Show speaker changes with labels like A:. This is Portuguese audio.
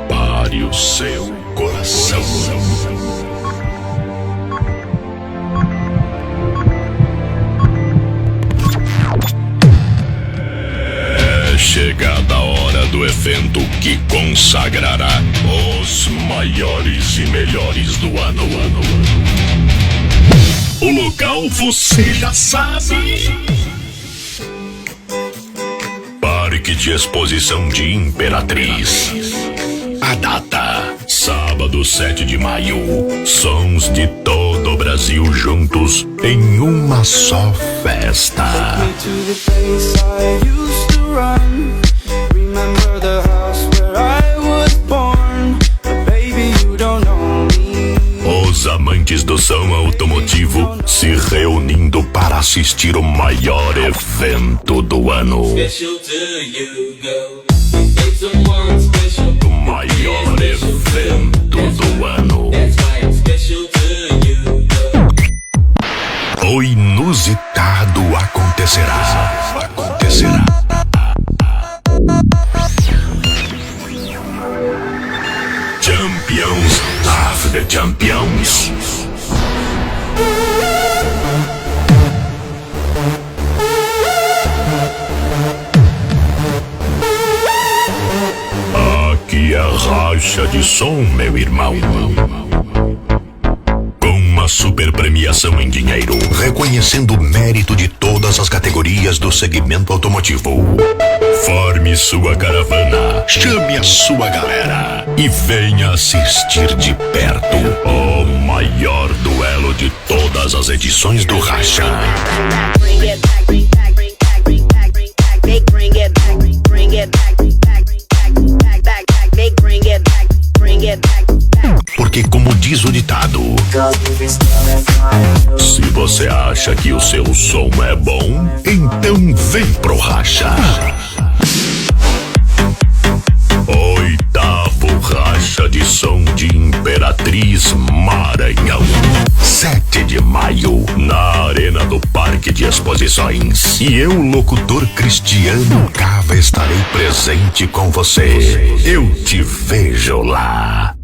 A: Prepare o seu coração. É chegada a hora do evento que consagrará os maiores e melhores do ano. O local você já sabe. Parque de Exposição de Imperatriz. A data: sábado 7 de maio. Sons de todo o Brasil juntos em uma só festa. Os amantes do som automotivo se reunindo para assistir o maior evento do ano. O maior evento do ano. O inusitado acontecerá. Champions of the Champions. Aqui é racha de som, meu irmão. Com uma super premiação em dinheiro, reconhecendo o mérito de todas as categorias do segmento automotivo. Forme sua caravana, chame a sua galera e venha assistir de perto o maior duelo de todas as edições do Racha. Porque, como diz o ditado, se você acha que o seu som é bom, então vem pro Racha. Oitavo Racha de Som de Imperatriz, Maranhão. 7 de maio, na Arena do Parque de Exposições. E eu, locutor Cristiano Cava, estarei presente com você. Eu te vejo lá.